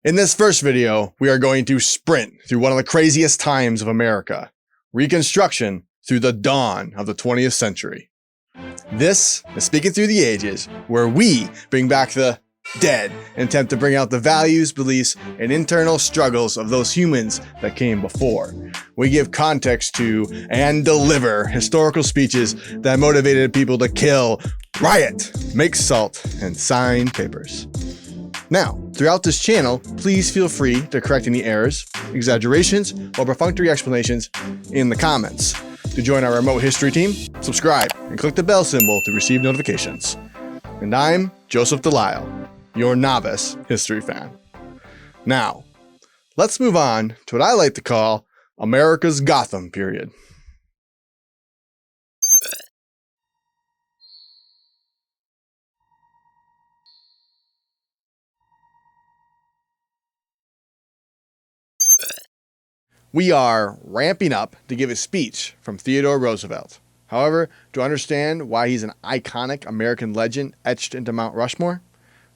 In this first video, we are going to sprint through one of the craziest times of America, Reconstruction through the dawn of the 20th century. This is Speaking Through the Ages, where we bring back the dead and attempt to bring out the values, beliefs, and internal struggles of those humans that came before. We give context to and deliver historical speeches that motivated people to kill, riot, make salt, and sign papers. Now, throughout this channel, please feel free to correct any errors, exaggerations, or perfunctory explanations in the comments. To join our remote history team, subscribe and click the bell symbol to receive notifications. And I'm Joseph Delisle, your novice history fan. Now, let's move on to what I like to call America's Gotham period. We are ramping up to give a speech from Theodore Roosevelt. However, to understand why he's an iconic American legend etched into Mount Rushmore,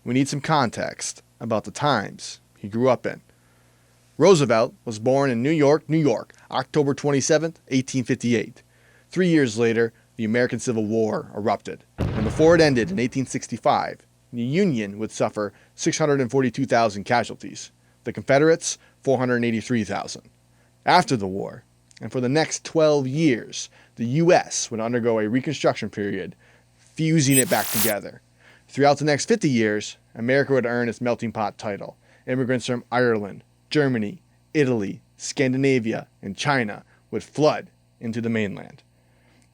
we need some context about the times he grew up in. Roosevelt was born in New York, October 27, 1858. 3 years later, the American Civil War erupted, and before it ended in 1865, the Union would suffer 642,000 casualties, the Confederates 483,000. After the war, and for the next 12 years, the U.S. would undergo a Reconstruction period, fusing it back together. Throughout the next 50 years, America would earn its melting pot title. Immigrants from Ireland, Germany, Italy, Scandinavia, and China would flood into the mainland.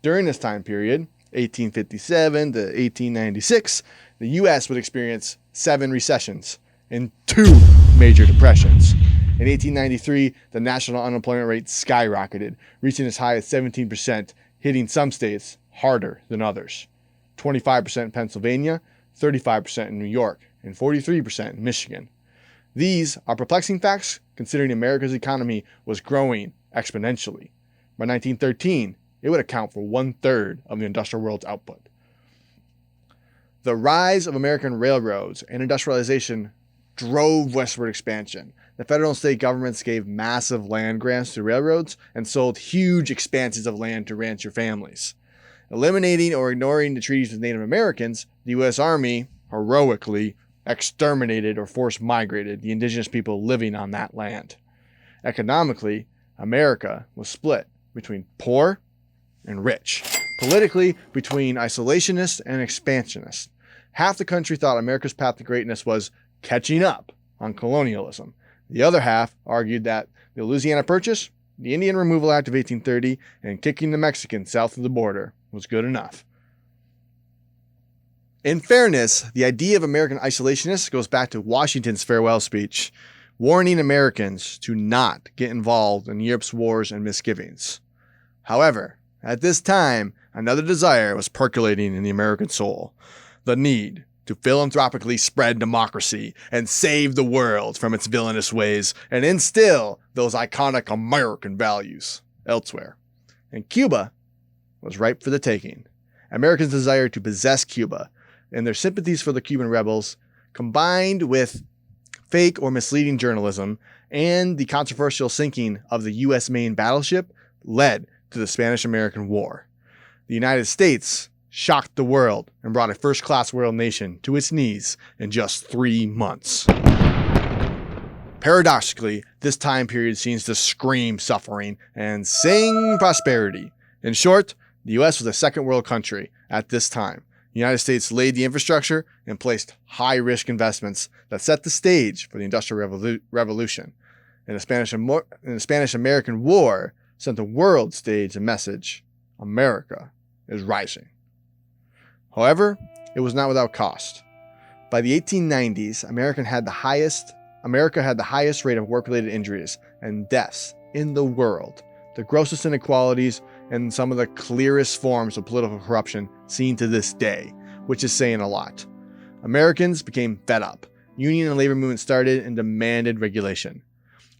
During this time period, 1857 to 1896, the U.S. would experience 7 recessions and 2 major depressions. In 1893, the national unemployment rate skyrocketed, reaching as high as 17%, hitting some states harder than others. 25% in Pennsylvania, 35% in New York, and 43% in Michigan. These are perplexing facts considering America's economy was growing exponentially. By 1913, it would account for 1/3 of the industrial world's output. The rise of American railroads and industrialization drove westward expansion. The federal and state governments gave massive land grants to railroads and sold huge expanses of land to rancher families. Eliminating or ignoring the treaties with Native Americans, the U.S. Army heroically exterminated or forced migrated the indigenous people living on that land. Economically, America was split between poor and rich. Politically, between isolationists and expansionists. Half the country thought America's path to greatness was catching up on colonialism. The other half argued that the Louisiana Purchase, the Indian Removal Act of 1830, and kicking the Mexicans south of the border was good enough. In fairness, the idea of American isolationists goes back to Washington's farewell speech, warning Americans to not get involved in Europe's wars and misgivings. However, at this time, another desire was percolating in the American soul: the need to philanthropically spread democracy and save the world from its villainous ways and instill those iconic American values elsewhere. And Cuba was ripe for the taking. Americans' desire to possess Cuba and their sympathies for the Cuban rebels, combined with fake or misleading journalism and the controversial sinking of the U.S. Maine battleship, led to the Spanish-American War. The United States shocked the world and brought a first-class world nation to its knees in just 3 months. Paradoxically, this time period seems to scream suffering and sing prosperity. In short, the U.S. was a second world country at this time. The United States laid the infrastructure and placed high-risk investments that set the stage for the Industrial Revolution. And the Spanish-American War sent the world stage a message: America is rising. However, it was not without cost. By the 1890s, America had the highest rate of work-related injuries and deaths in the world, the grossest inequalities, and some of the clearest forms of political corruption seen to this day, which is saying a lot. Americans became fed up. Union and labor movements started and demanded regulation.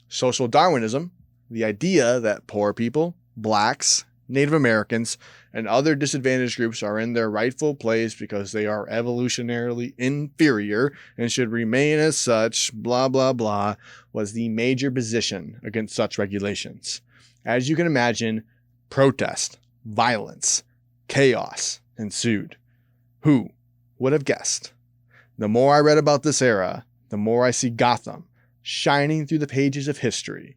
Social Darwinism, the idea that poor people, blacks, Native Americans, and other disadvantaged groups are in their rightful place because they are evolutionarily inferior and should remain as such, blah, blah, blah, was the major position against such regulations. As you can imagine, protest, violence, chaos ensued. Who would have guessed? The more I read about this era, the more I see Gotham shining through the pages of history,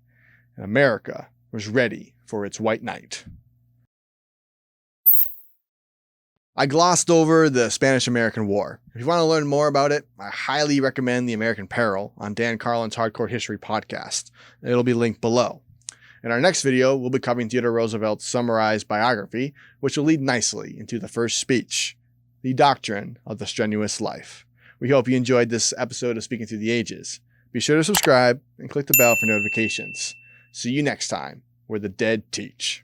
and America was ready for its white knight. I glossed over the Spanish-American War. If you want to learn more about it, I highly recommend The American Peril on Dan Carlin's Hardcore History podcast. It'll be linked below. In our next video, we'll be covering Theodore Roosevelt's summarized biography, which will lead nicely into the first speech, The Doctrine of the Strenuous Life. We hope you enjoyed this episode of Speaking Through the Ages. Be sure to subscribe and click the bell for notifications. See you next time, where the dead teach.